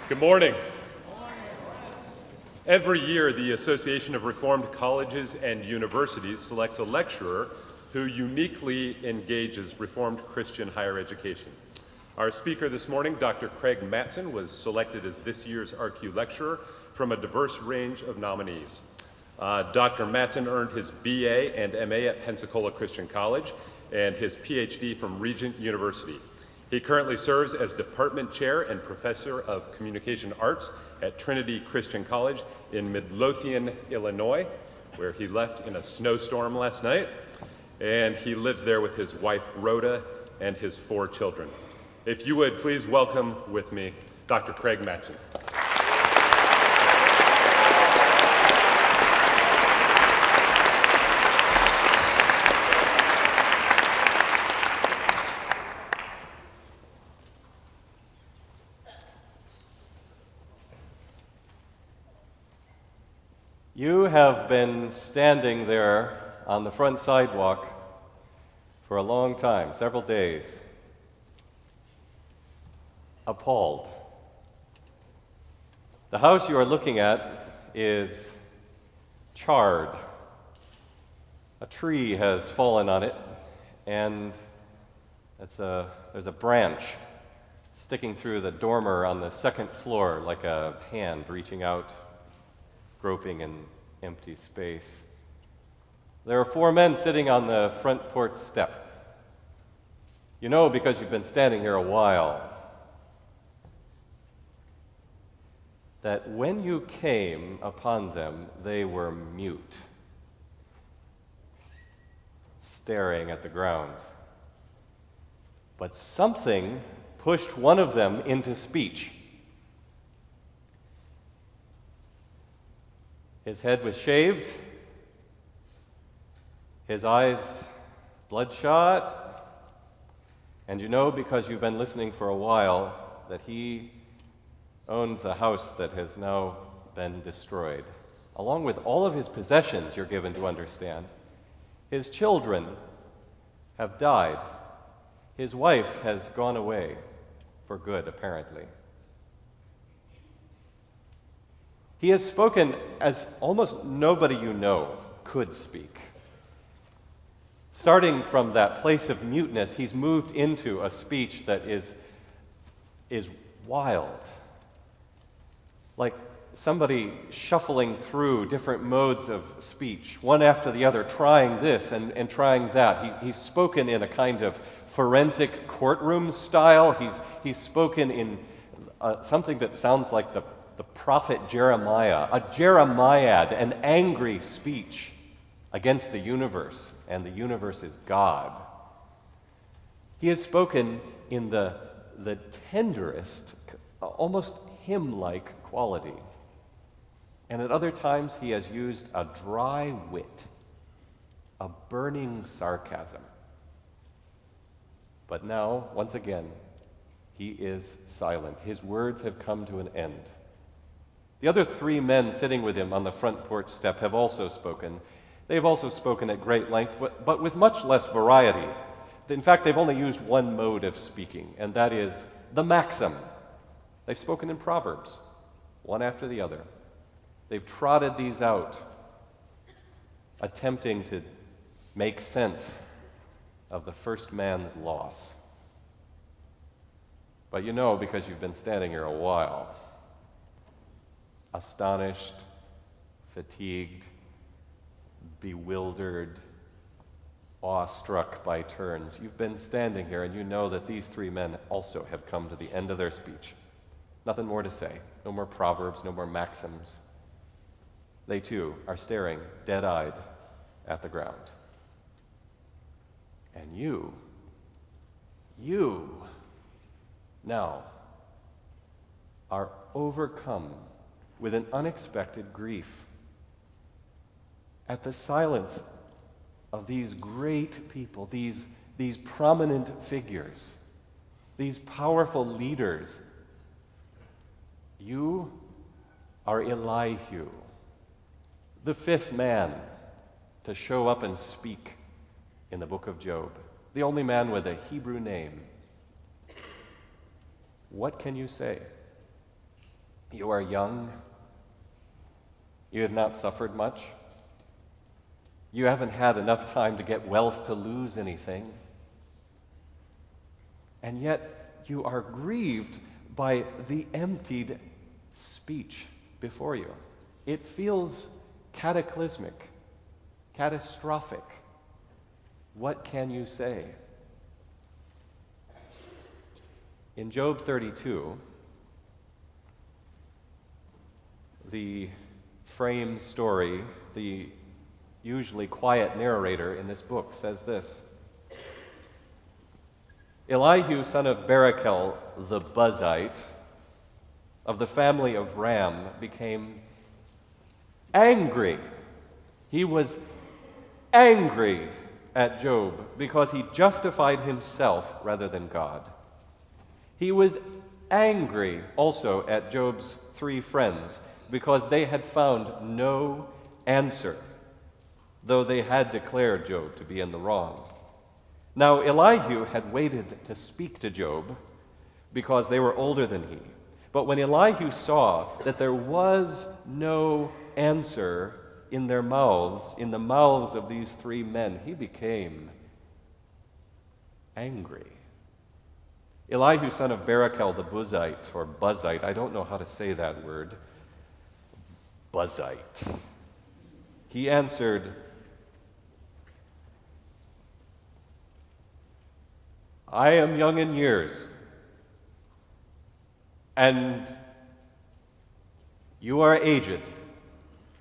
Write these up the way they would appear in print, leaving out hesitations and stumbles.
Good morning. Every year, the Association of Reformed Colleges and Universities selects a lecturer who uniquely engages Reformed Christian higher education. Our speaker this morning, Dr. Craig Mattson, was selected as this year's RQ lecturer from a diverse range of nominees. Dr. Mattson earned his BA and MA at Pensacola Christian College and his PhD from Regent University. He currently serves as Department Chair and Professor of Communication Arts at Trinity Christian College in Midlothian, Illinois, where he left in a snowstorm last night, and he lives there with his wife, Rhoda, and his 4 children. If you would please welcome with me Dr. Craig Mattson. You have been standing there on the front sidewalk for a long time, several days, appalled. The house you are looking at is charred. A tree has fallen on it, and there's a branch sticking through the dormer on the second floor like a hand reaching out, groping in empty space. There are 4 men sitting on the front porch step. You know, because you've been standing here a while, that when you came upon them, they were mute, staring at the ground. But something pushed one of them into speech. His head was shaved, his eyes bloodshot, and you know, because you've been listening for a while, that he owned the house that has now been destroyed, along with all of his possessions, you're given to understand. His children have died. His wife has gone away for good, apparently. He has spoken as almost nobody you know could speak. Starting from that place of muteness, he's moved into a speech that is wild. Like somebody shuffling through different modes of speech, one after the other, trying this and trying that. He's spoken in a kind of forensic courtroom style. He's spoken in something that sounds like the prophet Jeremiah, a Jeremiad, an angry speech against the universe, and the universe is God. He has spoken in the tenderest, almost hymn-like quality. And at other times he has used a dry wit, a burning sarcasm. But now, once again, he is silent. His words have come to an end. The other 3 men sitting with him on the front porch step have also spoken. They've also spoken at great length, but with much less variety. In fact, they've only used one mode of speaking, and that is the maxim. They've spoken in Proverbs, one after the other. They've trotted these out, attempting to make sense of the first man's loss. But you know, because you've been standing here a while, astonished, fatigued, bewildered, awestruck by turns. You've been standing here and you know that these 3 men also have come to the end of their speech. Nothing more to say. No more proverbs, no more maxims. They too are staring dead-eyed at the ground. And you now are overcome with an unexpected grief at the silence of these great people, these prominent figures, these powerful leaders. You are Elihu, the 5th man to show up and speak in the book of Job, the only man with a Hebrew name. What can you say? You are young. You have not suffered much. You haven't had enough time to get wealth to lose anything. And yet you are grieved by the emptied speech before you. It feels cataclysmic, catastrophic. What can you say? In Job 32, the frame story, the usually quiet narrator in this book says this: Elihu, son of Barachel the Buzite, of the family of Ram, became angry. He was angry at Job because he justified himself rather than God. He was angry also at Job's three friends because they had found no answer, though they had declared Job to be in the wrong. Now Elihu had waited to speak to Job because they were older than he. But when Elihu saw that there was no answer in their mouths, in the mouths of these three men, he became angry. Elihu, son of Barachel the Buzite, or Buzite, I don't know how to say that word, Buzite. He answered, I am young in years, and you are aged.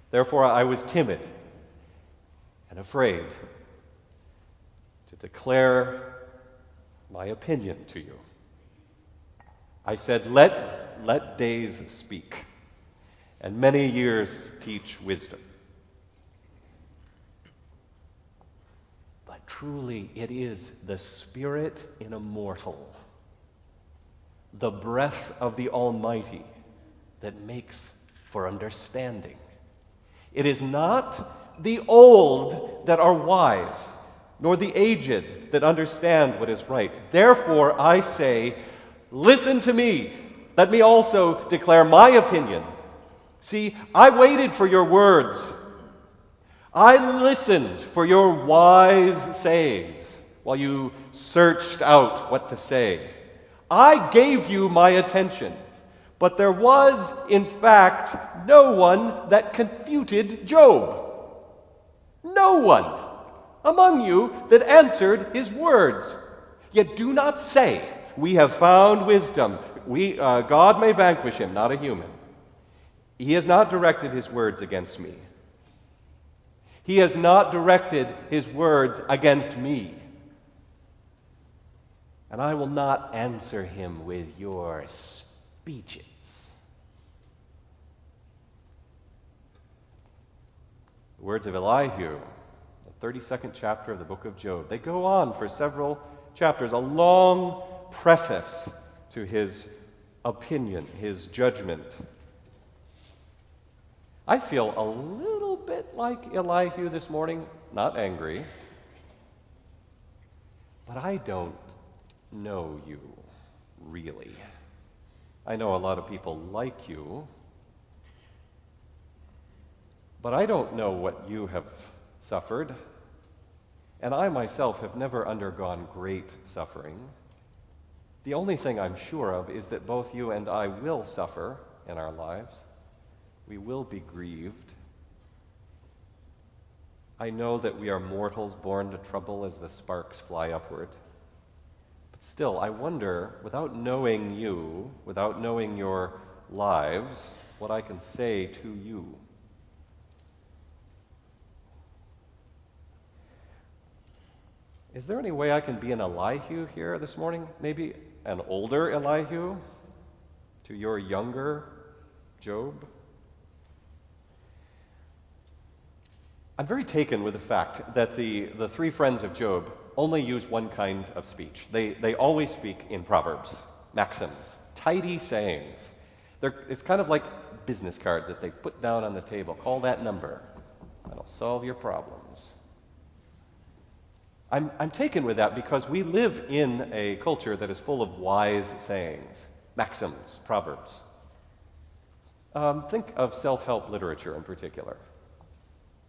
Therefore I was timid and afraid to declare my opinion to you. I said, let days speak, and many years teach wisdom. But truly it is the spirit in a mortal, the breath of the Almighty, that makes for understanding. It is not the old that are wise, nor the aged that understand what is right. Therefore I say, listen to me. Let me also declare my opinion. See, I waited for your words. I listened for your wise sayings while you searched out what to say. I gave you my attention, but there was, in fact, no one that confuted Job. No one among you that answered his words. Yet do not say, we have found wisdom. God may vanquish him, not a human. He has not directed his words against me. He has not directed his words against me. And I will not answer him with your speeches. The words of Elihu, the 32nd chapter of the book of Job, they go on for several chapters, a long preface to his opinion, his judgment. I feel a little bit like Elihu this morning, not angry, but I don't know you, really. I know a lot of people like you, but I don't know what you have suffered, and I myself have never undergone great suffering. The only thing I'm sure of is that both you and I will suffer in our lives. We will be grieved. I know that we are mortals born to trouble as the sparks fly upward. But still, I wonder, without knowing you, without knowing your lives, what I can say to you. Is there any way I can be an Elihu here this morning? Maybe an older Elihu to your younger Job? I'm very taken with the fact that the three friends of Job only use one kind of speech. They always speak in proverbs, maxims, tidy sayings. It's kind of like business cards that they put down on the table. Call that number. That'll solve your problems. I'm taken with that because we live in a culture that is full of wise sayings, maxims, proverbs. Think of self-help literature in particular.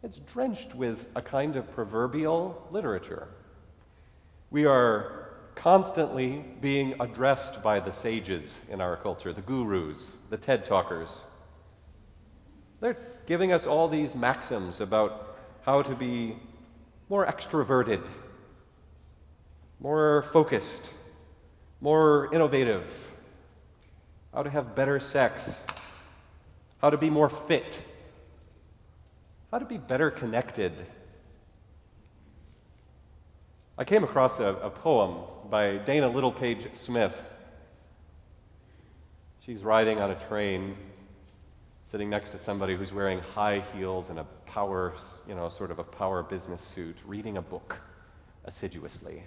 It's drenched with a kind of proverbial literature. We are constantly being addressed by the sages in our culture, the gurus, the TED talkers. They're giving us all these maxims about how to be more extroverted, more focused, more innovative, how to have better sex, how to be more fit, how to be better connected. I came across a poem by Dana Littlepage Smith. She's riding on a train, sitting next to somebody who's wearing high heels and a power, sort of a power business suit, reading a book assiduously.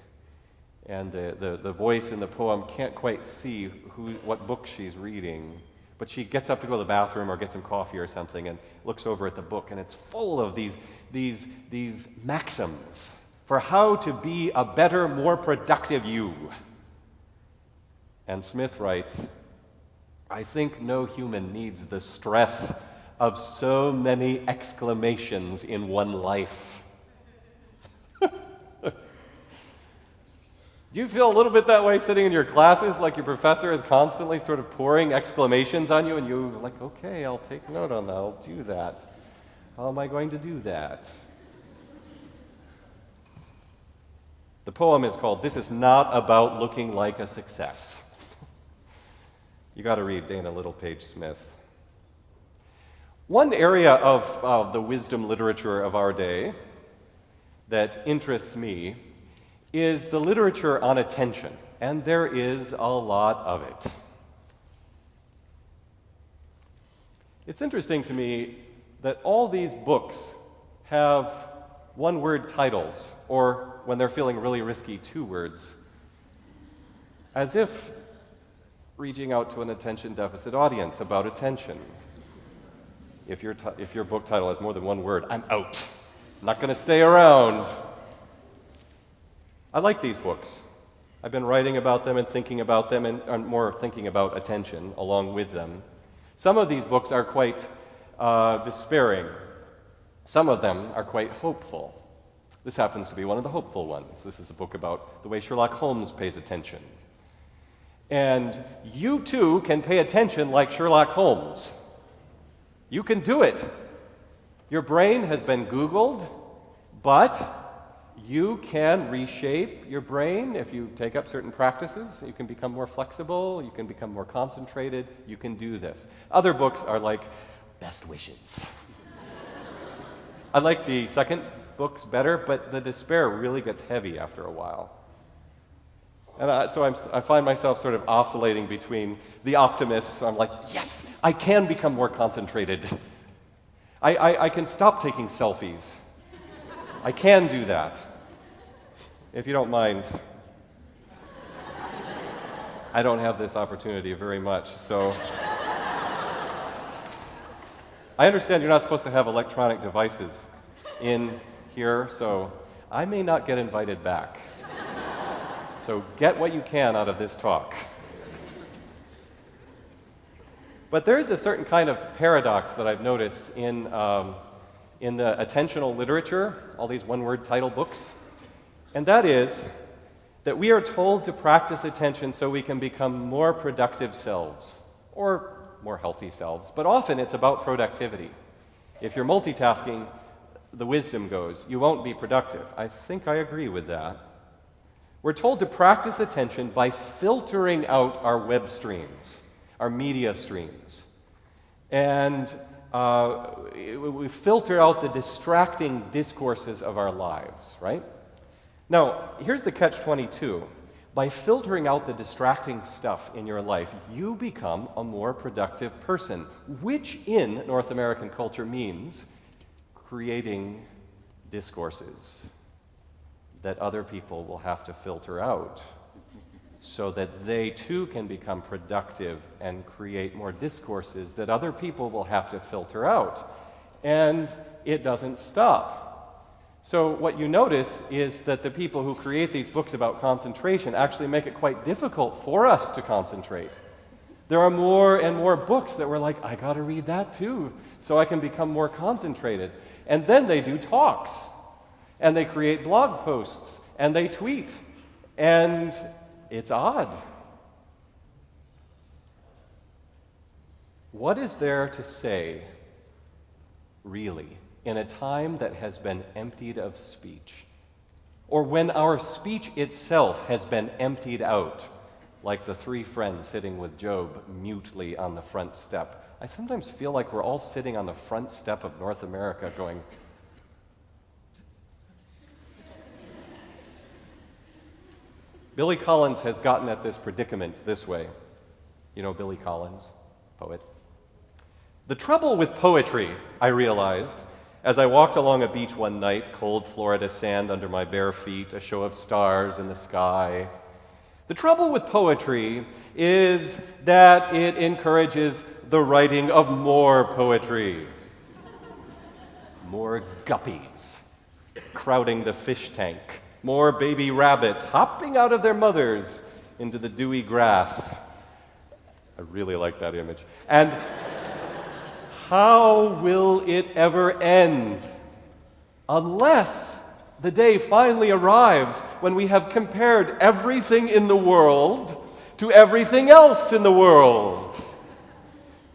And the voice in the poem can't quite see what book she's reading, but she gets up to go to the bathroom or get some coffee or something and looks over at the book, and it's full of these maxims for how to be a better, more productive you. And Smith writes, "I think no human needs the stress of so many exclamations in one life." Do you feel a little bit that way sitting in your classes, like your professor is constantly sort of pouring exclamations on you, and you're like, okay, I'll take note on that, I'll do that. How am I going to do that? The poem is called "This Is Not About Looking Like a Success." You got to read Dana Littlepage Smith. One area of the wisdom literature of our day that interests me is the literature on attention, and there is a lot of it. It's interesting to me that all these books have one-word titles, or when they're feeling really risky, two words, as if reaching out to an attention deficit audience about attention. If your book title has more than one word, I'm out. I'm not going to stay around. I like these books. I've been writing about them and thinking about them, and more thinking about attention along with them. Some of these books are quite despairing. Some of them are quite hopeful. This happens to be one of the hopeful ones. This is a book about the way Sherlock Holmes pays attention. And you too can pay attention like Sherlock Holmes. You can do it. Your brain has been Googled, but you can reshape your brain if you take up certain practices. You can become more flexible, you can become more concentrated, you can do this. Other books are like best wishes. I like the second books better, but the despair really gets heavy after a while. And so I find myself sort of oscillating between the optimists. I'm like, yes, I can become more concentrated. I can stop taking selfies. I can do that. If you don't mind, I don't have this opportunity very much, so. I understand you're not supposed to have electronic devices in here, so I may not get invited back. So get what you can out of this talk. But there is a certain kind of paradox that I've noticed in the attentional literature, all these one-word title books, and that is that we are told to practice attention so we can become more productive selves, or more healthy selves, but often it's about productivity. If you're multitasking, the wisdom goes, you won't be productive. I think I agree with that. We're told to practice attention by filtering out our web streams, our media streams. And we filter out the distracting discourses of our lives, right? Now, here's the catch-22. By filtering out the distracting stuff in your life, you become a more productive person, which in North American culture means creating discourses that other people will have to filter out so that they too can become productive and create more discourses that other people will have to filter out. And it doesn't stop. So what you notice is that the people who create these books about concentration actually make it quite difficult for us to concentrate There are more and more books that we're like, I got to read that too, so I can become more concentrated. And then they do talks, and they create blog posts, and they tweet, and it's odd. What is there to say, really, in a time that has been emptied of speech? Or when our speech itself has been emptied out, like the three friends sitting with Job mutely on the front step? I sometimes feel like we're all sitting on the front step of North America going, Billy Collins has gotten at this predicament this way. You know Billy Collins, poet? The trouble with poetry, I realized, as I walked along a beach one night, cold Florida sand under my bare feet, a show of stars in the sky. The trouble with poetry is that it encourages the writing of more poetry. More guppies crowding the fish tank. More baby rabbits hopping out of their mothers into the dewy grass. I really like that image. And how will it ever end? Unless the day finally arrives when we have compared everything in the world to everything else in the world.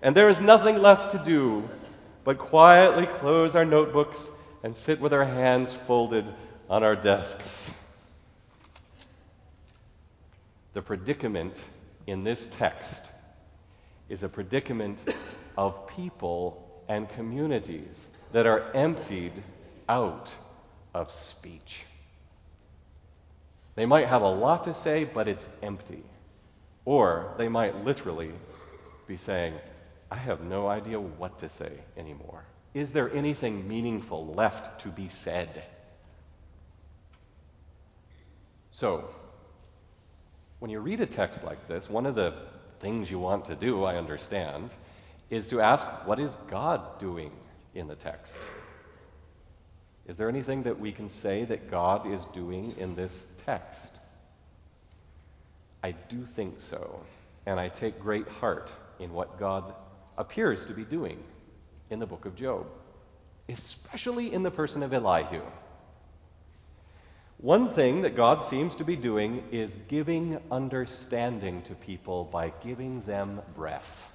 And there is nothing left to do but quietly close our notebooks and sit with our hands folded on our desks. The predicament in this text is a predicament of people and communities that are emptied out of speech. They might have a lot to say, but it's empty. Or they might literally be saying, I have no idea what to say anymore. Is there anything meaningful left to be said? So, when you read a text like this, one of the things you want to do, I understand, is to ask, what is God doing in the text? Is there anything that we can say that God is doing in this text? I do think so, and I take great heart in what God appears to be doing in the book of Job, especially in the person of Elihu. One thing that God seems to be doing is giving understanding to people by giving them breath.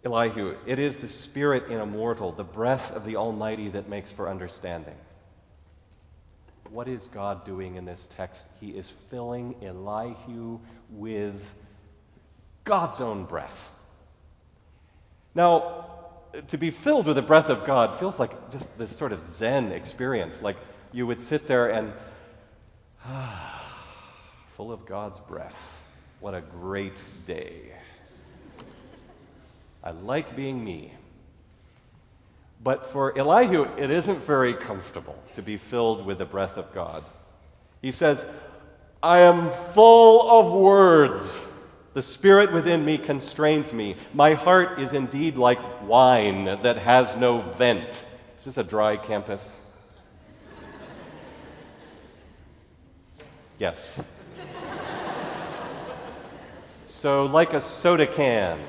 Elihu, it is the spirit in a mortal, the breath of the Almighty that makes for understanding. What is God doing in this text? He is filling Elihu with God's own breath. Now, to be filled with the breath of God feels like just this sort of Zen experience, like you would sit there and, full of God's breath. What a great day. I like being me. But for Elihu, it isn't very comfortable to be filled with the breath of God. He says, I am full of words. The spirit within me constrains me. My heart is indeed like wine that has no vent. Is this a dry campus? Yes. So, like a soda can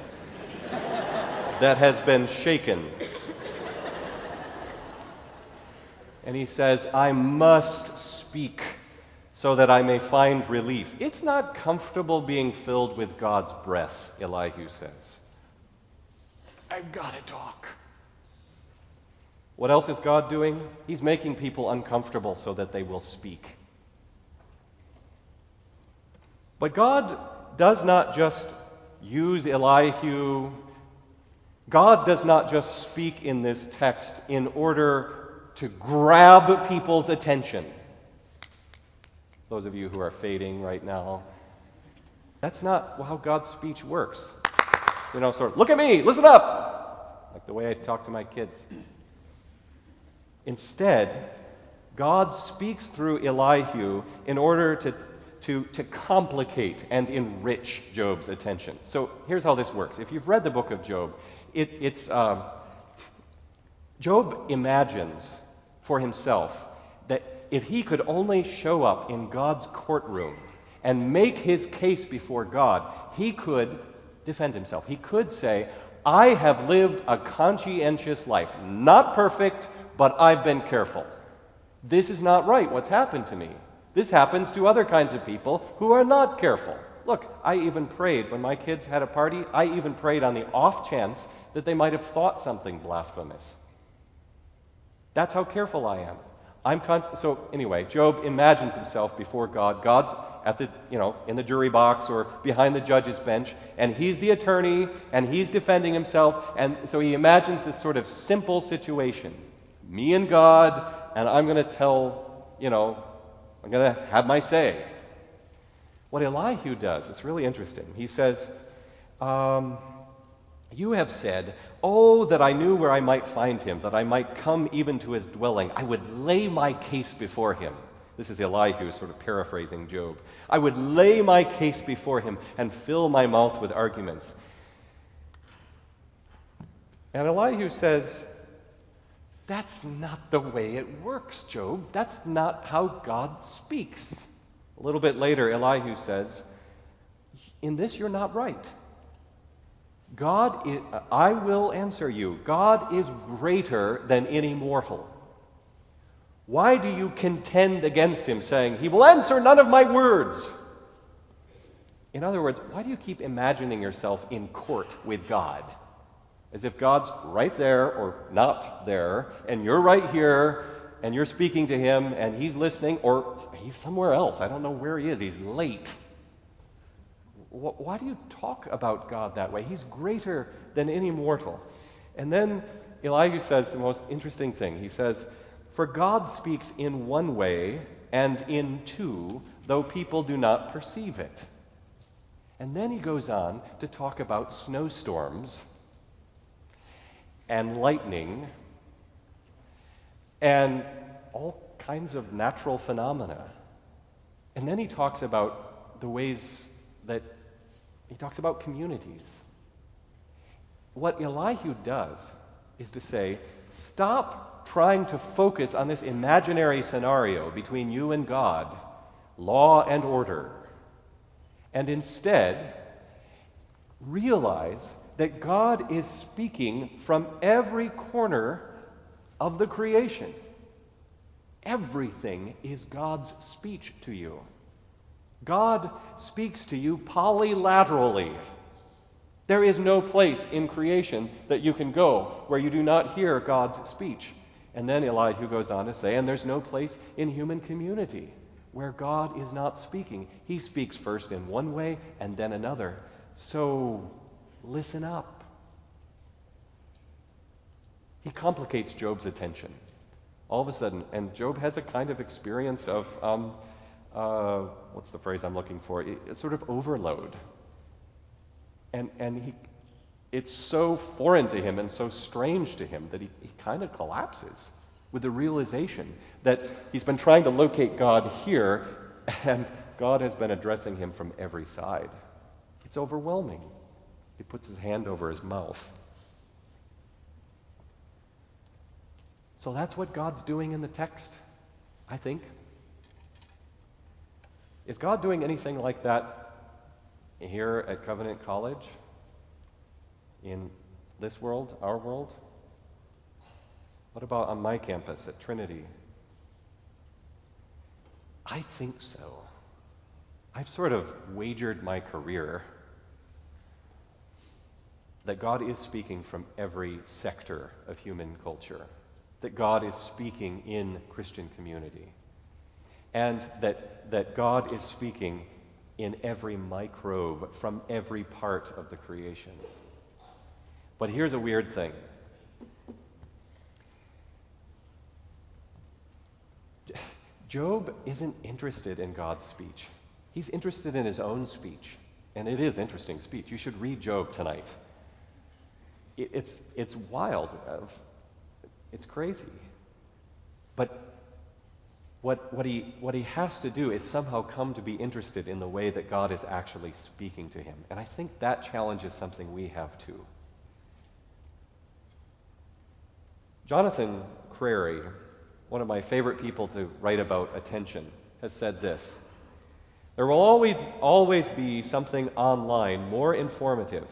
that has been shaken. And he says, I must speak so that I may find relief. It's not comfortable being filled with God's breath, Elihu says. I've got to talk. What else is God doing? He's making people uncomfortable so that they will speak. But God does not just use Elihu. God does not just speak in this text in order to grab people's attention. Those of you who are fading right now, that's not how God's speech works. You know, sort of, look at me, listen up, like the way I talk to my kids. Instead, God speaks through Elihu in order to complicate and enrich Job's attention. So here's how this works. If you've read the book of Job, Job imagines for himself that if he could only show up in God's courtroom and make his case before God, he could defend himself. He could say, I have lived a conscientious life. Not perfect, but I've been careful. This is not right, what's happened to me. This happens to other kinds of people who are not careful. Look, I even prayed when my kids had a party. I even prayed on the off chance that they might have thought something blasphemous. That's how careful I am. So anyway, Job imagines himself before God. God's at the, in the jury box or behind the judge's bench, and he's the attorney, and he's defending himself, and so he imagines this sort of simple situation. Me and God, and I'm going to tell, I'm going to have my say. What Elihu does, it's really interesting. He says, you have said, oh, that I knew where I might find him, that I might come even to his dwelling. I would lay my case before him. This is Elihu sort of paraphrasing Job. I would lay my case before him and fill my mouth with arguments. And Elihu says, that's not the way it works, Job. That's not how God speaks. A little bit later, Elihu says, in this you're not right. I will answer you. God is greater than any mortal. Why do you contend against him, saying, he will answer none of my words? In other words, why do you keep imagining yourself in court with God? As if God's right there or not there, and you're right here, and you're speaking to him, and he's listening, or he's somewhere else. I don't know where he is. He's late. Why do you talk about God that way? He's greater than any mortal. And then Elihu says the most interesting thing. He says, for God speaks in one way and in two, though people do not perceive it. And then he goes on to talk about snowstorms and lightning and all kinds of natural phenomena. And then he talks about the ways that he talks about communities. What Elihu does is to say, stop trying to focus on this imaginary scenario between you and God, law and order, and instead realize that God is speaking from every corner of the creation. Everything is God's speech to you. God speaks to you polylaterally. There is no place in creation that you can go where you do not hear God's speech. And then Elihu goes on to say, and there's no place in human community where God is not speaking. He speaks first in one way and then another. So listen up. He complicates Job's attention. All of a sudden, and Job has a kind of experience of, what's the phrase I'm looking for? It's sort of overload. And it's so foreign to him and so strange to him that he kind of collapses with the realization that he's been trying to locate God here, and God has been addressing him from every side. It's overwhelming. He puts his hand over his mouth. So that's what God's doing in the text, I think. Is God doing anything like that here at Covenant College? In this world, our world? What about on my campus at Trinity? I think so. I've sort of wagered my career that God is speaking from every sector of human culture, that God is speaking in Christian community, and that God is speaking in every microbe from every part of the creation. But here's a weird thing. Job isn't interested in God's speech. He's interested in his own speech, and it is interesting speech. You should read Job tonight. It's wild. It's crazy. But what he has to do is somehow come to be interested in the way that God is actually speaking to him. And I think that challenge is something we have too. Jonathan Crary, one of my favorite people to write about attention, has said this: There will always be something online more informative,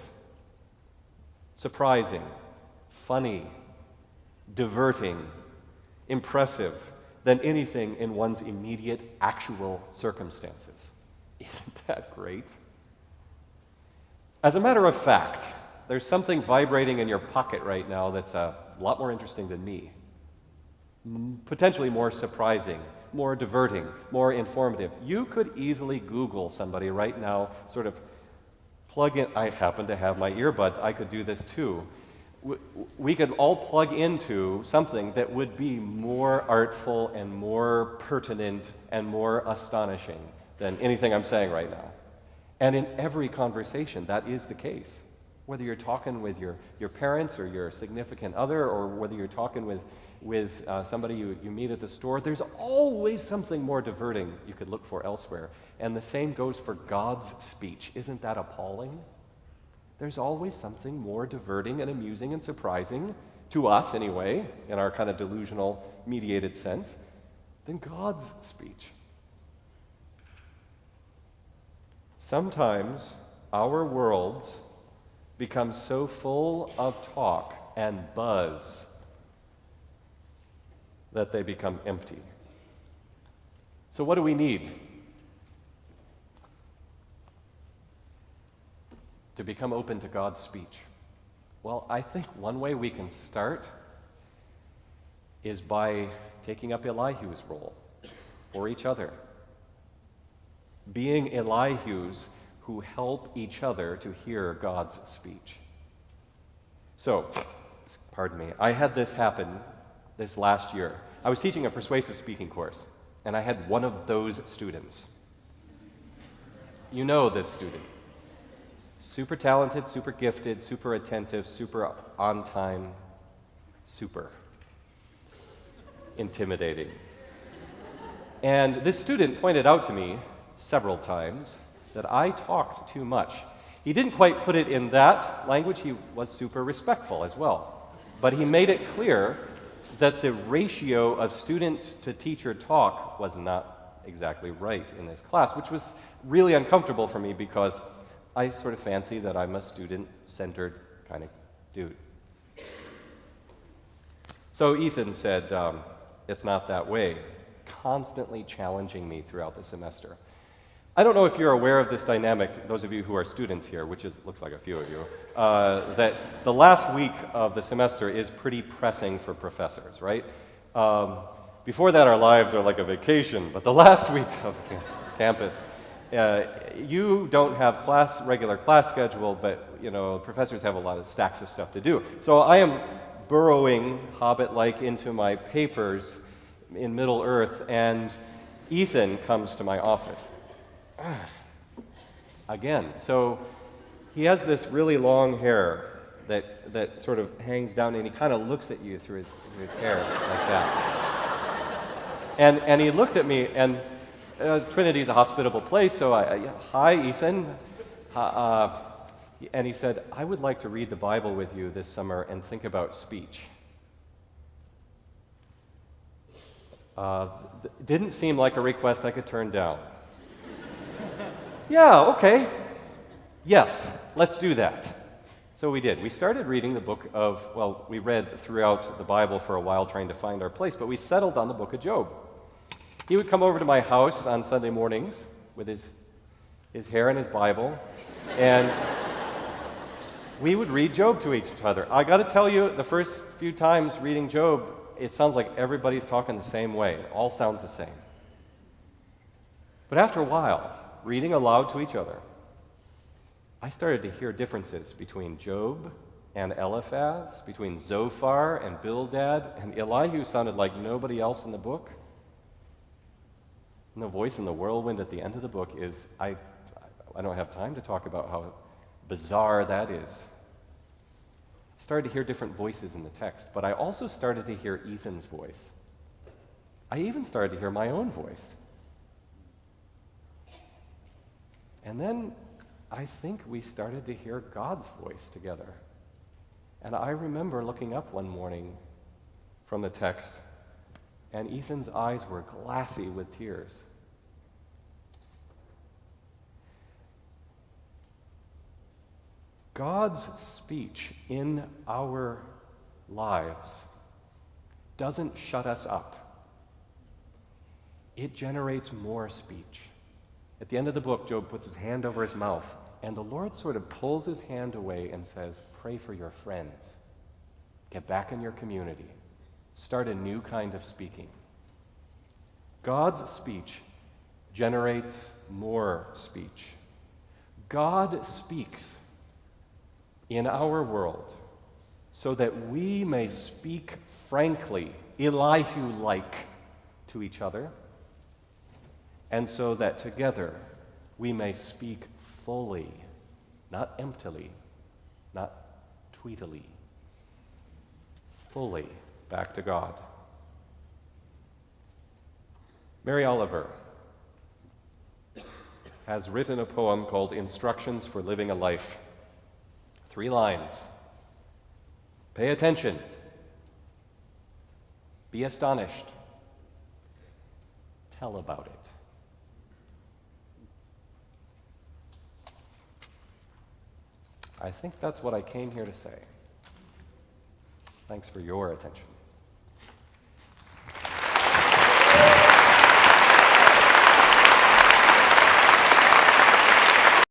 surprising, funny, diverting, impressive than anything in one's immediate actual circumstances. Isn't that great? As a matter of fact, there's something vibrating in your pocket right now that's a lot more interesting than me. Potentially more surprising, more diverting, more informative. You could easily Google somebody right now, sort of plug in. I happen to have my earbuds. I could do this too. We could all plug into something that would be more artful and more pertinent and more astonishing than anything I'm saying right now. And in every conversation, that is the case. Whether you're talking with your parents or your significant other, or whether you're talking with somebody you meet at the store, there's always something more diverting you could look for elsewhere. And the same goes for God's speech. Isn't that appalling? There's always something more diverting and amusing and surprising, to us anyway, in our kind of delusional, mediated sense, than God's speech. Sometimes our worlds become so full of talk and buzz that they become empty. So what do we need to become open to God's speech? Well, I think one way we can start is by taking up Elihu's role for each other. Being Elihus who help each other to hear God's speech. So, pardon me, I had this happen this last year. I was teaching a persuasive speaking course, and I had one of those students. You know this student. Super talented, super gifted, super attentive, super on time, super intimidating. And this student pointed out to me several times that I talked too much. He didn't quite put it in that language. He was super respectful as well. But he made it clear that the ratio of student to teacher talk was not exactly right in this class, which was really uncomfortable for me because I sort of fancy that I'm a student-centered kind of dude. So Ethan said, it's not that way, constantly challenging me throughout the semester. I don't know if you're aware of this dynamic, those of you who are students here, which looks like a few of you, that the last week of the semester is pretty pressing for professors, right? Before that, our lives are like a vacation, but the last week of campus, you don't have regular class schedule, but professors have a lot of stacks of stuff to do. So I am burrowing, hobbit-like, into my papers in Middle Earth, and Ethan comes to my office. Again. So he has this really long hair that sort of hangs down, and he kind of looks at you through his hair like that. And he looked at me, and Trinity is a hospitable place, so hi, Ethan. And he said, I would like to read the Bible with you this summer and think about speech. Didn't seem like a request I could turn down. Yeah, okay. Yes, let's do that. So we did. We started reading the book of, we read throughout the Bible for a while trying to find our place, but we settled on the book of Job. He would come over to my house on Sunday mornings with his hair and his Bible, and we would read Job to each other. I got to tell you, the first few times reading Job, it sounds like everybody's talking the same way. It all sounds the same. But after a while, reading aloud to each other, I started to hear differences between Job and Eliphaz, between Zophar and Bildad, and Elihu sounded like nobody else in the book. And the voice in the whirlwind at the end of the book is, I don't have time to talk about how bizarre that is. I started to hear different voices in the text, but I also started to hear Ethan's voice. I even started to hear my own voice. And then I think we started to hear God's voice together. And I remember looking up one morning from the text, and Ethan's eyes were glassy with tears. God's speech in our lives doesn't shut us up. It generates more speech. At the end of the book, Job puts his hand over his mouth, and the Lord sort of pulls his hand away and says, pray for your friends. Get back in your community. Start a new kind of speaking. God's speech generates more speech. God speaks in our world so that we may speak frankly, Elihu-like, to each other, and so that together we may speak fully, not emptily, not tweetily, fully back to God. Mary Oliver has written a poem called Instructions for Living a Life. 3 lines. Pay attention. Be astonished. Tell about it. I think that's what I came here to say. Thanks for your attention.